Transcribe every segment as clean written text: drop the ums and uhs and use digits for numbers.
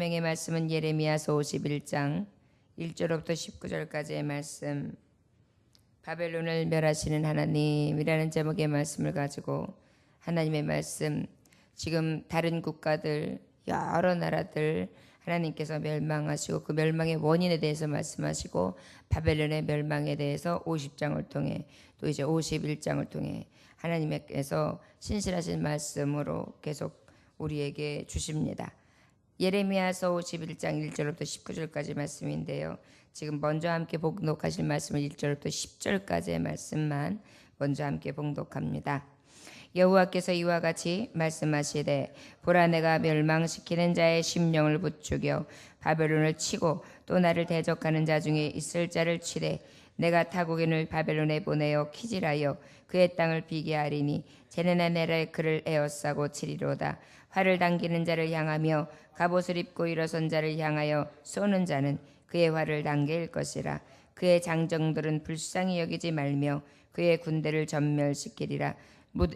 명의 말씀은 예레미야서 51장 1절부터 19절까지의 말씀. 바벨론을 멸하시는 하나님이라는 제목의 말씀을 가지고 하나님의 말씀, 지금 다른 국가들, 여러 나라들 하나님께서 멸망하시고 그 멸망의 원인에 대해서 말씀하시고 바벨론의 멸망에 대해서 50장을 통해 또 이제 51장을 통해 하나님께서 신실하신 말씀으로 계속 우리에게 주십니다. 예레미야서 51장 1절부터 19절까지 말씀인데요. 지금 먼저 함께 봉독하실 말씀은 1절부터 10절까지의 말씀만 먼저 함께 봉독합니다. 여호와께서 이와 같이 말씀하시되 보라, 내가 멸망시키는 자의 심령을 부추겨 바벨론을 치고 또 나를 대적하는 자 중에 있을 자를 치되 내가 타국인을 바벨론에 보내어 키질하여 그의 땅을 비게 하리니 제네나네라에 그를 에워싸고 치리로다. 활을 당기는 자를 향하며 갑옷을 입고 일어선 자를 향하여 쏘는 자는 그의 활을 당길 것이라. 그의 장정들은 불쌍히 여기지 말며 그의 군대를 전멸시키리라.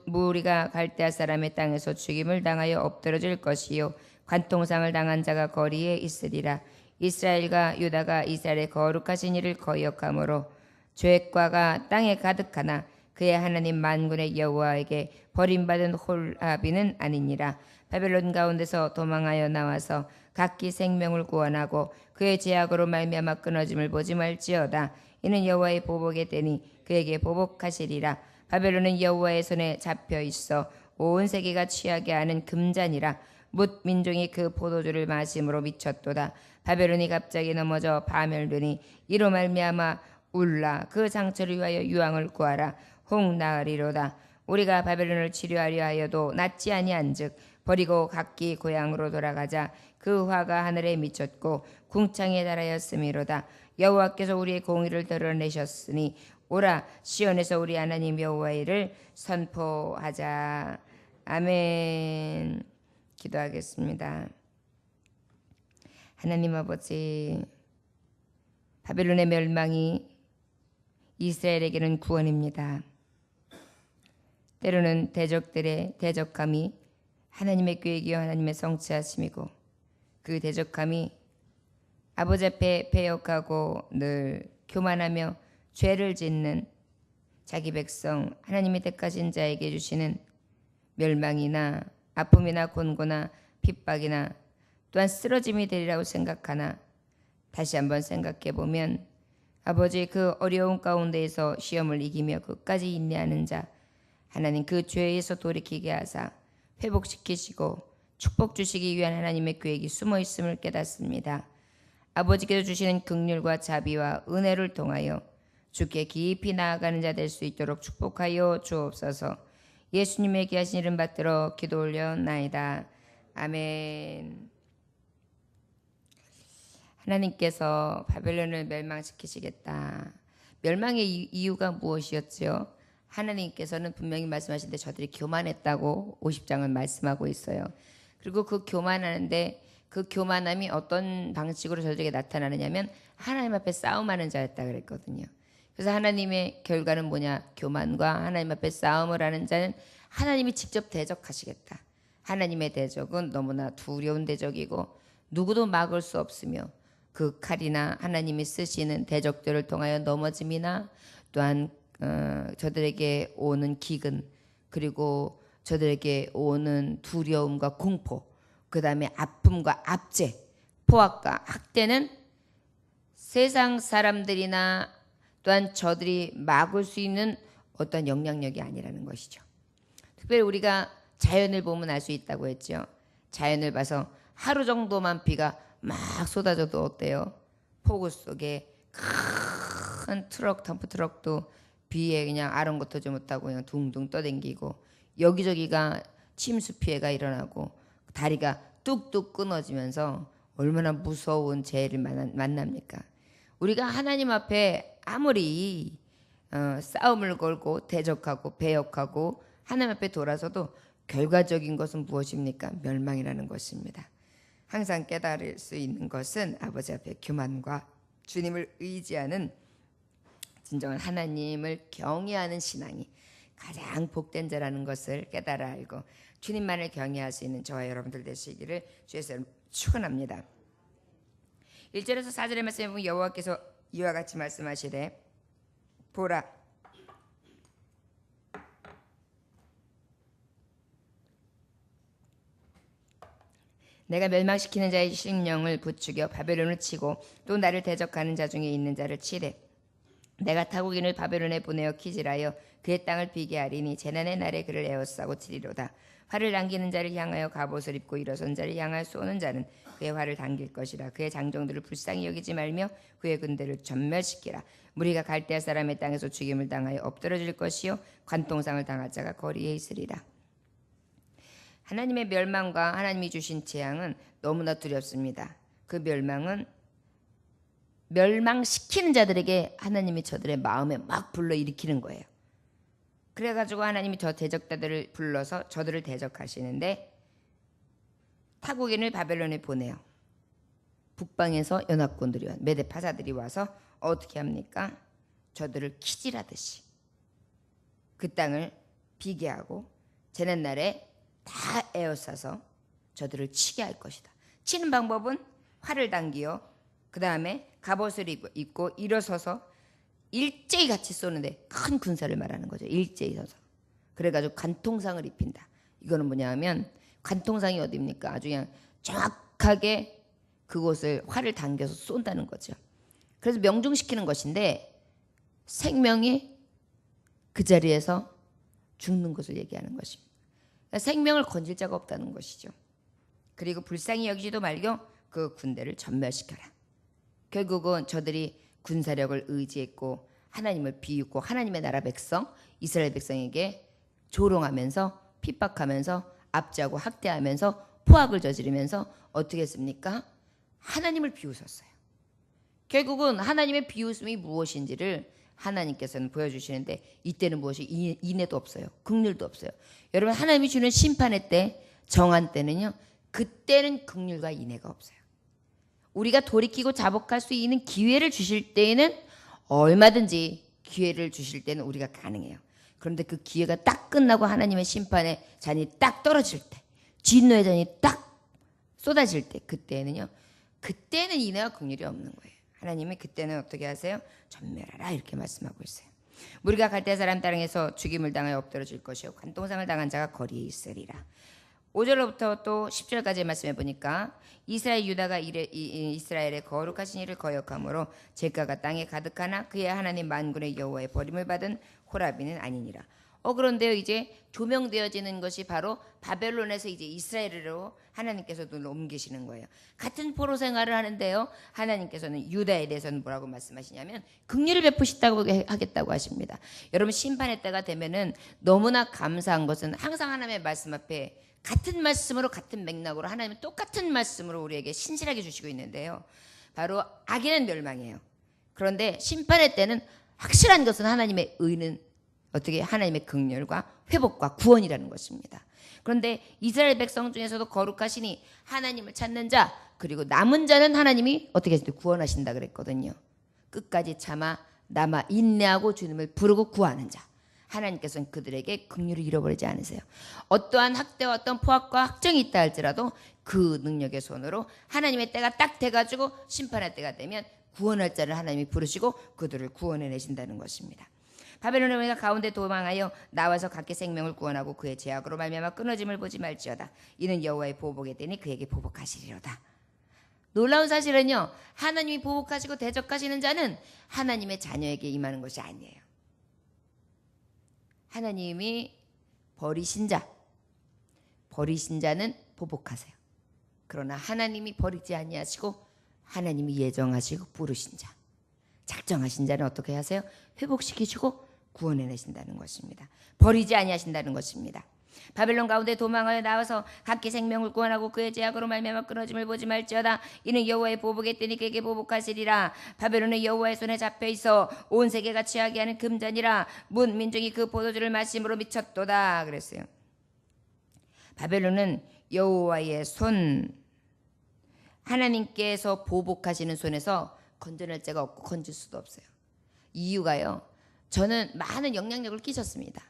무리가 갈대아 사람의 땅에서 죽임을 당하여 엎드러질 것이요 관통상을 당한 자가 거리에 있으리라. 이스라엘과 유다가 이스라엘의 거룩하신 이를 거역함으로 죄과가 땅에 가득하나 그의 하나님 만군의 여호와에게 버림받은 홀하비는 아니니라. 바벨론 가운데서 도망하여 나와서 각기 생명을 구원하고 그의 제약으로 말미암아 끊어짐을 보지 말지어다. 이는 여호와의 보복의 때니 그에게 보복하시리라. 바벨론은 여호와의 손에 잡혀 있어 온 세계가 취하게 하는 금잔이라. 뭇 민중이 그 포도주를 마심으로 미쳤도다. 바벨론이 갑자기 넘어져 파멸되니 이로 말미암아 울라. 그 상처를 위하여 유황을 구하라. 홍 나으리로다. 우리가 바벨론을 치료하려 하여도 낫지 아니한즉 버리고 각기 고향으로 돌아가자. 그 화가 하늘에 미쳤고 궁창에 달하였음이로다. 여호와께서 우리의 공의를 드러내셨으니 오라, 시온에서 우리 하나님 여호와의 일을 선포하자. 아멘. 기도하겠습니다. 하나님 아버지, 바벨론의 멸망이 이스라엘에게는 구원입니다. 때로는 대적들의 대적함이 하나님의 계획이요 하나님의 성취하심이고 그 대적함이 아버지 앞에 배역하고 늘 교만하며 죄를 짓는 자기 백성 하나님이 택하신 자에게 주시는 멸망이나 아픔이나 곤고나 핍박이나 또한 쓰러짐이 되리라고 생각하나 다시 한번 생각해 보면 아버지, 그 어려운 가운데에서 시험을 이기며 끝까지 인내하는 자 하나님, 그 죄에서 돌이키게 하사 회복시키시고 축복 주시기 위한 하나님의 계획이 숨어 있음을 깨닫습니다. 아버지께서 주시는 긍휼과 자비와 은혜를 통하여 주께 깊이 나아가는 자 될 수 있도록 축복하여 주옵소서. 예수님의 귀하신 이름 받들어 기도 올려나이다. 아멘. 하나님께서 바벨론을 멸망시키시겠다. 멸망의 이유가 무엇이었지요? 하나님께서는 분명히 말씀하시는데 저들이 교만했다고 50장은 말씀하고 있어요. 그리고 그 교만하는데 그 교만함이 어떤 방식으로 저들에게 나타나느냐면 하나님 앞에 싸움하는 자였다 그랬거든요. 그래서 하나님의 결과는 뭐냐? 교만과 하나님 앞에 싸움을 하는 자는 하나님이 직접 대적하시겠다. 하나님의 대적은 너무나 두려운 대적이고 누구도 막을 수 없으며 그 칼이나 하나님이 쓰시는 대적들을 통하여 넘어짐이나 또한 저들에게 오는 기근, 그리고 저들에게 오는 두려움과 공포, 그 다음에 아픔과 압제, 포악과 학대는 세상 사람들이나 또한 저들이 막을 수 있는 어떤 영향력이 아니라는 것이죠. 특별히 우리가 자연을 보면 알 수 있다고 했죠. 자연을 봐서 하루 정도만 비가 막 쏟아져도 어때요? 폭우 속에 큰 트럭, 덤프 트럭도 비에 그냥 아랑곳하지 못하고 그냥 둥둥 떠댕기고 여기저기가 침수 피해가 일어나고 다리가 뚝뚝 끊어지면서 얼마나 무서운 재해를 만납니까? 우리가 하나님 앞에 아무리 싸움을 걸고 대적하고 배역하고 하나님 앞에 돌아서도 결과적인 것은 무엇입니까? 멸망이라는 것입니다. 항상 깨달을 수 있는 것은 아버지 앞에 교만과 주님을 의지하는 진정한 하나님을 경외하는 신앙이 가장 복된 자라는 것을 깨달아 알고 주님만을 경외할 수 있는 저와 여러분들 되시기를 주의 축원합니다. 1절에서 4절의 말씀에 보면 여호와께서 이와 같이 말씀하시되 보라 내가 멸망시키는 자의 심령을 부추겨 바벨론을 치고 또 나를 대적하는 자 중에 있는 자를 치되 내가 타국인을 바벨론에 보내어 키질하여 그의 땅을 비게 하리니 재난의 날에 그를 에워싸고 치리로다. 활을 당기는 자를 향하여 갑옷을 입고 일어선 자를 향하여 쏘는 자는 그의 활을 당길 것이라. 그의 장정들을 불쌍히 여기지 말며 그의 군대를 전멸시키라. 무리가 갈대아 사람의 땅에서 죽임을 당하여 엎드러질 것이요 관통상을 당할 자가 거리에 있으리라. 하나님의 멸망과 하나님이 주신 재앙은 너무나 두렵습니다. 그 멸망은 멸망시키는 자들에게 하나님이 저들의 마음에 막 불러일으키는 거예요. 그래가지고 하나님이 저 대적자들을 불러서 저들을 대적하시는데 타국인을 바벨론에 보내요. 북방에서 연합군들이 메대파사들이 와서 어떻게 합니까? 저들을 키질하듯이 그 땅을 비게 하고 재난날에 다 에워싸서 저들을 치게 할 것이다. 치는 방법은 활을 당기어 그 다음에 갑옷을 입고 일어서서 일제히 같이 쏘는데 큰 군사를 말하는 거죠. 일제히 서서. 그래가지고 관통상을 입힌다. 이거는 뭐냐 하면 관통상이 어디입니까? 아주 그냥 정확하게 그곳을 활을 당겨서 쏜다는 거죠. 그래서 명중시키는 것인데 생명이 그 자리에서 죽는 것을 얘기하는 것입니다. 그러니까 생명을 건질 자가 없다는 것이죠. 그리고 불쌍히 여기지도 말고 그 군대를 전멸시켜라. 결국은 저들이 군사력을 의지했고 하나님을 비웃고 하나님의 나라 백성 이스라엘 백성에게 조롱하면서 핍박하면서 압제하고 학대하면서 포악을 저지르면서 어떻게 했습니까? 하나님을 비웃었어요. 결국은 하나님의 비웃음이 무엇인지를 하나님께서는 보여주시는데 이때는 무엇이 인애도 없어요. 긍휼도 없어요. 여러분 하나님이 주는 심판의 때 정한 때는요. 그때는 긍휼과 인애가 없어요. 우리가 돌이키고 자복할 수 있는 기회를 주실 때에는 얼마든지 기회를 주실 때는 우리가 가능해요. 그런데 그 기회가 딱 끝나고 하나님의 심판의 잔이 딱 떨어질 때 진노의 잔이 딱 쏟아질 때 그때는 인애와 긍휼이 없는 거예요. 하나님이 그때는 어떻게 하세요? 전멸하라 이렇게 말씀하고 있어요. 우리가 갈대아 사람 땅에서 죽임을 당하여 엎드러질 것이요 관통상을 당한 자가 거리에 있으리라. 5절로부터 또 10절까지 말씀해 보니까 이스라엘 유다가 이스라엘의 거룩하신 이를 거역함으로 죄가가 땅에 가득하나 그의 하나님 만군의 여호와의 버림을 받은 호라비는 아니니라. 그런데요 이제 조명되어지는 것이 바로 바벨론에서 이제 이스라엘으로 하나님께서 눈을 옮기시는 거예요. 같은 포로 생활을 하는데요 하나님께서는 유다에 대해서는 뭐라고 말씀하시냐면 긍휼을 베푸시다고 하겠다고 하십니다. 여러분 심판의 때가 되면은 너무나 감사한 것은 항상 하나님의 말씀 앞에 같은 말씀으로 같은 맥락으로 하나님은 똑같은 말씀으로 우리에게 신실하게 주시고 있는데요. 바로 악에는 멸망이에요. 그런데 심판의 때는 확실한 것은 하나님의 의는 어떻게 하나님의 긍휼과 회복과 구원이라는 것입니다. 그런데 이스라엘 백성 중에서도 거룩하시니 하나님을 찾는 자 그리고 남은 자는 하나님이 어떻게 하신다 구원하신다 그랬거든요. 끝까지 참아 남아 인내하고 주님을 부르고 구하는 자 하나님께서는 그들에게 긍휼을 잃어버리지 않으세요. 어떠한 학대와 어떤 포악과 학정이 있다 할지라도 그 능력의 손으로 하나님의 때가 딱 돼가지고 심판의 때가 되면 구원할 자를 하나님이 부르시고 그들을 구원해 내신다는 것입니다. 바벨론의 왕이 가운데 도망하여 나와서 각기 생명을 구원하고 그의 제약으로 말미암아 끊어짐을 보지 말지어다. 이는 여호와의 보복에 되니 그에게 보복하시리로다. 놀라운 사실은요. 하나님이 보복하시고 대적하시는 자는 하나님의 자녀에게 임하는 것이 아니에요. 하나님이 버리신 자는 보복하세요. 그러나 하나님이 버리지 아니하시고 하나님이 예정하시고 부르신 자, 작정하신 자는 어떻게 하세요? 회복시키시고 구원해내신다는 것입니다. 버리지 아니하신다는 것입니다. 바벨론 가운데 도망하여 나와서 각기 생명을 구원하고 그의 제약으로 말미암아 끊어짐을 보지 말지어다. 이는 여호와의 보복에 뜨니 그에게 보복하시리라. 바벨론의 여호와의 손에 잡혀있어 온 세계가 취하게 하는 금잔이라. 문 민중이 그 포도주를 마심으로 미쳤도다 그랬어요. 바벨론은 여호와의 손 하나님께서 보복하시는 손에서 건져낼 자가 없고 건질 수도 없어요. 이유가요. 저는 많은 영향력을 끼쳤습니다.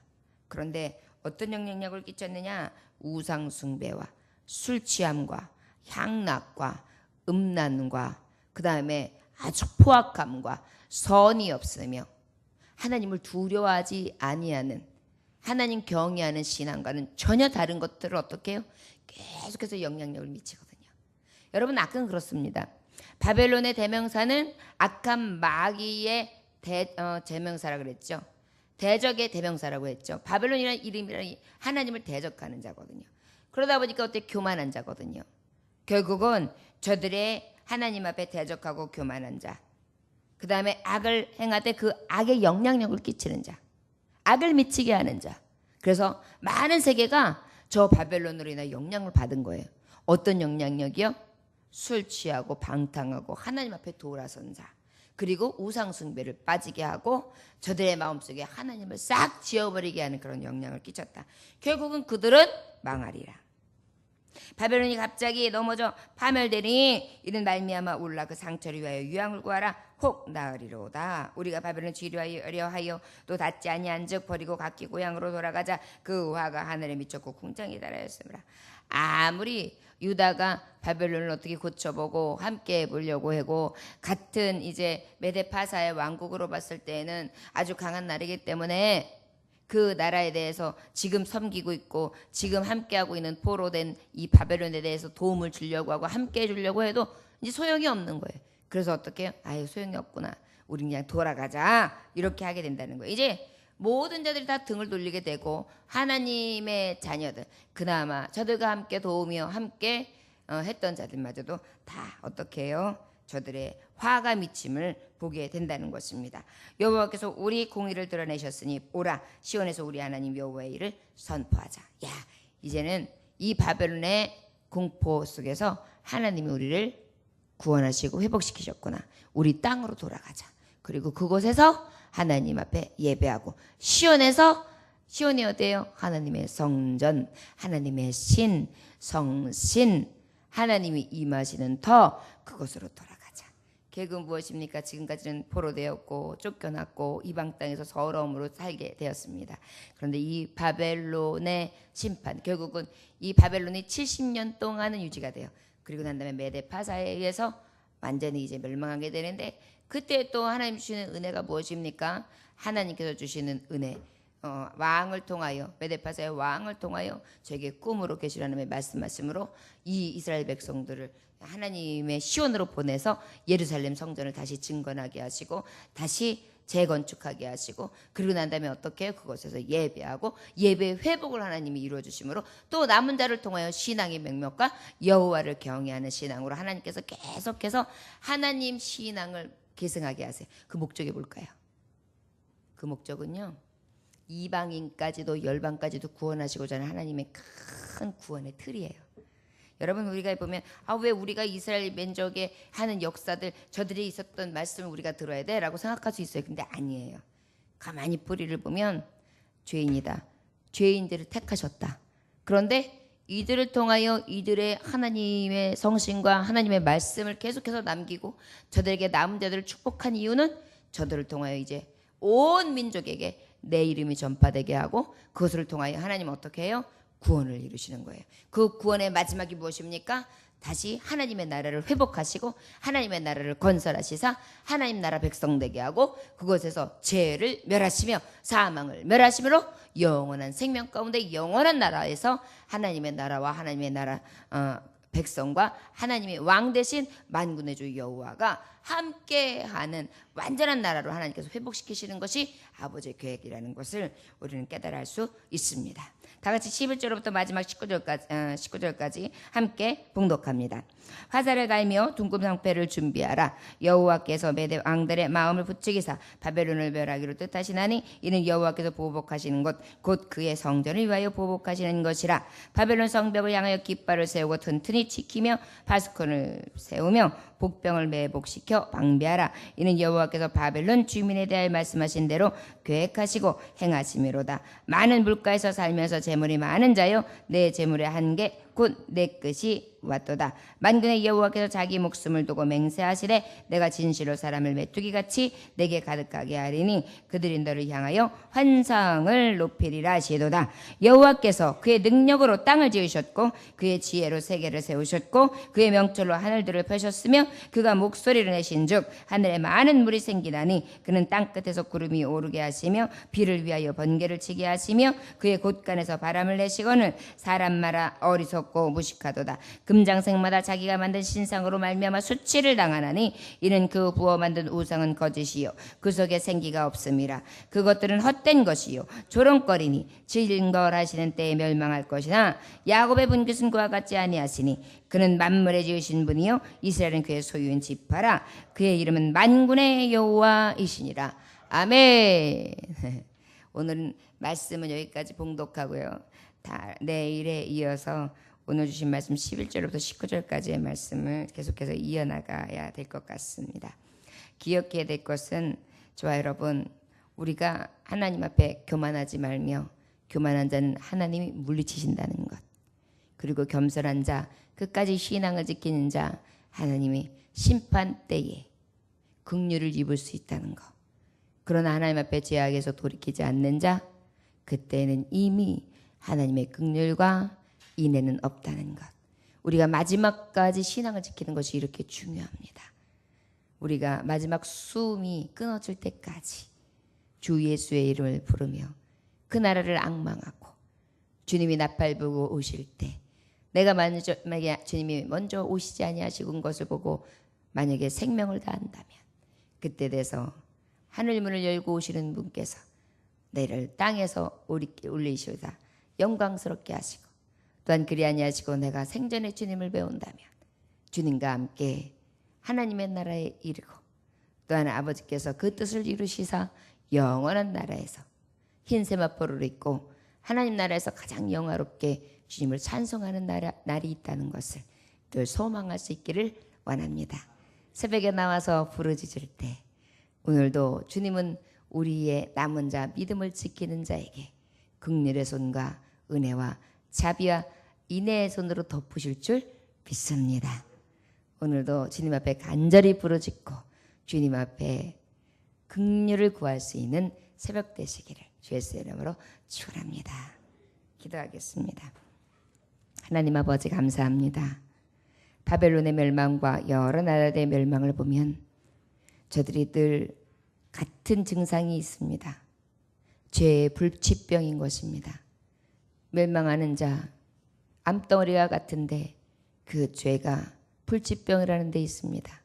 그런데 어떤 영향력을 끼쳤느냐? 우상 숭배와 술 취함과 향락과 음란과 그 다음에 아주 포악함과 선이 없으며 하나님을 두려워하지 아니하는 하나님 경외하는 신앙과는 전혀 다른 것들을 어떻게 해요? 계속해서 영향력을 미치거든요. 여러분 악은 그렇습니다. 바벨론의 대명사는 악한 마귀의 대명사라 그랬죠. 대적의 대명사라고 했죠. 바벨론이라는 이름이란 하나님을 대적하는 자거든요. 그러다 보니까 어떻게 교만한 자거든요. 결국은 저들의 하나님 앞에 대적하고 교만한 자, 그 다음에 악을 행하되 그 악의 영향력을 끼치는 자, 악을 미치게 하는 자. 그래서 많은 세계가 저 바벨론으로 인해 영향을 받은 거예요. 어떤 영향력이요? 술 취하고 방탕하고 하나님 앞에 돌아선 자, 그리고 우상 숭배를 빠지게 하고 저들의 마음속에 하나님을 싹 지워버리게 하는 그런 영향을 끼쳤다. 결국은 그들은 망하리라. 바벨론이 갑자기 넘어져 파멸되니 이는 말미암아 올라 그 상처를 위하여 유황을 구하라. 혹 나으리로다. 우리가 바벨론 치료하려 하여 또 닿지 아니한즉 버리고 각기 고향으로 돌아가자. 그 화가 하늘에 미쳤고 궁창에 달하였으므라. 아무리 유다가 바벨론을 어떻게 고쳐보고 함께 해보려고 하고 같은 이제 메데파사의 왕국으로 봤을 때는 아주 강한 나라이기 때문에 그 나라에 대해서 지금 섬기고 있고 지금 함께하고 있는 포로된 이 바벨론에 대해서 도움을 주려고 하고 함께 해주려고 해도 이제 소용이 없는 거예요. 그래서 어떻게 해요? 아유 소용이 없구나. 우리 그냥 돌아가자. 이렇게 하게 된다는 거예요. 이제 모든 자들이 다 등을 돌리게 되고 하나님의 자녀들 그나마 저들과 함께 도우며 함께 했던 자들마저도 다 어떻게 해요? 저들의 화가 미침을 보게 된다는 것입니다. 여호와께서 우리 공의를 드러내셨으니 오라 시온에서 우리 하나님 여호와의 일을 선포하자. 야 이제는 이 바벨론의 공포 속에서 하나님이 우리를 구원하시고 회복시키셨구나. 우리 땅으로 돌아가자. 그리고 그곳에서 하나님 앞에 예배하고 시온에서 시온이 어때요? 하나님의 성전, 하나님의 신, 성신, 하나님이 임하시는 터 그곳으로 돌아가자. 결국은 무엇입니까? 지금까지는 포로되었고 쫓겨났고 이방 땅에서 서러움으로 살게 되었습니다. 그런데 이 바벨론의 심판, 결국은 이 바벨론이 70년 동안은 유지가 돼요. 그리고 난 다음에 메데파사에 의해서 완전히 이제 멸망하게 되는데 그때 또 하나님 주시는 은혜가 무엇입니까? 하나님께서 주시는 은혜. 왕을 통하여 메데파사의 왕을 통하여 저에게 꿈으로 계시라는 말씀으로 이 이스라엘 백성들을 하나님의 시온으로 보내서 예루살렘 성전을 다시 증건하게 하시고 다시 재건축하게 하시고 그리고 난 다음에 어떻게 해요? 그곳에서 예배하고 예배의 회복을 하나님이 이루어 주심으로 또 남은 자를 통하여 신앙의 명목과 여호와를 경외하는 신앙으로 하나님께서 계속해서 하나님 신앙을 계승하게 하세요. 그 목적이 뭘까요? 그 목적은요. 이방인까지도 열방까지도 구원하시고자 하는 하나님의 큰 구원의 틀이에요. 여러분 우리가 보면 왜 우리가 이스라엘 민족에 하는 역사들 저들이 있었던 말씀을 우리가 들어야 돼? 라고 생각할 수 있어요. 근데 아니에요. 가만히 뿌리를 보면 죄인이다. 죄인들을 택하셨다. 그런데 이들을 통하여 이들의 하나님의 성신과 하나님의 말씀을 계속해서 남기고 저들에게 남은 자들을 축복한 이유는 저들을 통하여 이제 온 민족에게 내 이름이 전파되게 하고 그것을 통하여 하나님 어떻게 해요? 구원을 이루시는 거예요. 그 구원의 마지막이 무엇입니까? 다시 하나님의 나라를 회복하시고 하나님의 나라를 건설하시사 하나님 나라 백성 되게 하고 그곳에서 죄를 멸하시며 사망을 멸하심으로 영원한 생명 가운데 영원한 나라에서 하나님의 나라와 하나님의 나라 백성과 하나님의 왕 대신 만군의 주 여호와가 함께하는 완전한 나라로 하나님께서 회복시키시는 것이 아버지의 계획이라는 것을 우리는 깨달아 알 수 있습니다. 다 같이 11절부터 마지막 19절까지 함께 봉독합니다. 화살을 갈며 둥근 방패를 준비하라. 여호와께서 메대 왕들의 마음을 부추기사 바벨론을 멸하기로 뜻하시나니 이는 여호와께서 보복하시는 것 곧 그의 성전을 위하여 보복하시는 것이라. 바벨론 성벽을 향하여 깃발을 세우고 튼튼히 지키며 바스콘을 세우며 복병을 매복시켜 방비하라. 이는 여호와께서 바벨론 주민에 대하여 말씀하신 대로 계획하시고 행하심이로다. 많은 물가에서 살면서 재물이 많은 자여 내 재물의 한계 곧 내 끝이 왔도다. 만군의 여호와께서 자기 목숨을 두고 맹세하시되 내가 진실로 사람을 메뚜기같이 내게 가득하게 하리니 그들이 너를 향하여 환상을 높이리라 하시도다. 여호와께서 그의 능력으로 땅을 지으셨고 그의 지혜로 세계를 세우셨고 그의 명철로 하늘들을 펴셨으며 그가 목소리를 내신즉 하늘에 많은 물이 생기나니 그는 땅끝에서 구름이 오르게 하시며 비를 위하여 번개를 치게 하시며 그의 곳간에서 바람을 내시거늘 사람마다 어리석고 무식하도다. 금장색마다 자기가 만든 신상으로 말미암아 수치를 당하나니 이는 그 부어 만든 우상은 거짓이요 그 속에 생기가 없음이라. 그것들은 헛된 것이요 조롱거리니 진걸하시는 때에 멸망할 것이나 야곱의 분깃은 그와 같지 아니하시니 그는 만물에 지으신 분이요 이스라엘은 그의 소유인 지파라. 그의 이름은 만군의 여호와이시니라. 아멘. 오늘은 말씀은 여기까지 봉독하고요. 내일에 이어서 오늘 주신 말씀 11절부터 19절까지의 말씀을 계속해서 이어나가야 될 것 같습니다. 기억해야 될 것은 저와 여러분, 우리가 하나님 앞에 교만하지 말며 교만한 자는 하나님이 물리치신다는 것, 그리고 겸손한 자, 끝까지 신앙을 지키는 자, 하나님이 심판 때에 긍휼을 입을 수 있다는 것. 그러나 하나님 앞에 죄악에서 돌이키지 않는 자, 그때는 이미 하나님의 긍휼과 인애는 없다는 것. 우리가 마지막까지 신앙을 지키는 것이 이렇게 중요합니다. 우리가 마지막 숨이 끊어질 때까지 주 예수의 이름을 부르며 그 나라를 앙망하고 주님이 나팔 불고 오실 때 내가 만약에 주님이 먼저 오시지 아니하시는 것을 보고 만약에 생명을 다한다면 그때 돼서 하늘문을 열고 오시는 분께서 내를 땅에서 올리시오다 영광스럽게 하시고, 또한 그리 아니하시고 내가 생전에 주님을 배운다면 주님과 함께 하나님의 나라에 이르고, 또한 아버지께서 그 뜻을 이루시사 영원한 나라에서 흰 세마포를 입고 하나님 나라에서 가장 영화롭게 주님을 찬송하는 날이 있다는 것을 늘 소망할 수 있기를 원합니다. 새벽에 나와서 부르짖을 때 오늘도 주님은 우리의 남은 자, 믿음을 지키는 자에게 긍휼의 손과 은혜와 자비와 인애의 손으로 덮으실 줄 믿습니다. 오늘도 주님 앞에 간절히 부르짖고 주님 앞에 긍휼을 구할 수 있는 새벽 되시기를 주 예수의 이름으로 축원합니다. 기도하겠습니다. 하나님 아버지 감사합니다. 바벨론의 멸망과 여러 나라의 멸망을 보면 저들이 늘 같은 증상이 있습니다. 죄의 불치병인 것입니다. 멸망하는 자, 암덩어리와 같은데 그 죄가 불치병이라는 데 있습니다.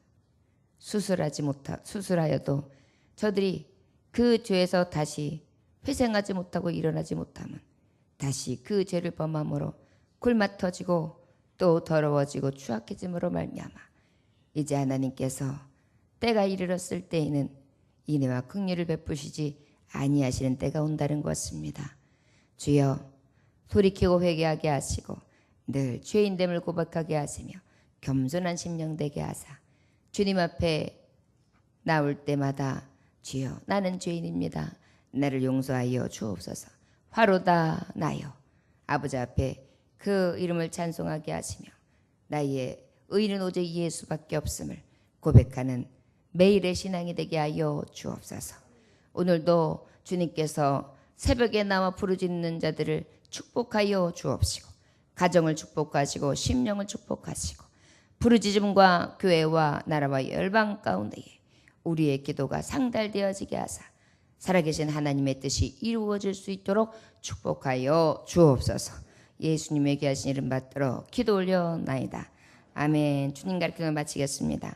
수술하여도 저들이 그 죄에서 다시 회생하지 못하고 일어나지 못하면 다시 그 죄를 범함으로 굴맛 터지고 또 더러워지고 추악해짐으로 말미암아 이제 하나님께서 때가 이르렀을 때에는 인애와 긍휼을 베푸시지 아니하시는 때가 온다는 것입니다. 주여, 돌이키고 회개하게 하시고 늘 죄인됨을 고백하게 하시며 겸손한 심령 되게 하사 주님 앞에 나올 때마다 주여, 나는 죄인입니다. 나를 용서하여 주옵소서. 화로다 나요. 아버지 앞에 그 이름을 찬송하게 하시며 나의 의인은 오직 예수밖에 없음을 고백하는 매일의 신앙이 되게 하여 주옵소서. 오늘도 주님께서 새벽에 나와 부르짖는 자들을 축복하여 주옵시고 가정을 축복하시고 심령을 축복하시고 부르짖음과 교회와 나라와 열방 가운데에 우리의 기도가 상달되어지게 하사 살아계신 하나님의 뜻이 이루어질 수 있도록 축복하여 주옵소서. 예수님의 귀하신 이름 받들어 기도 올려나이다. 아멘. 주님 가르침을 마치겠습니다.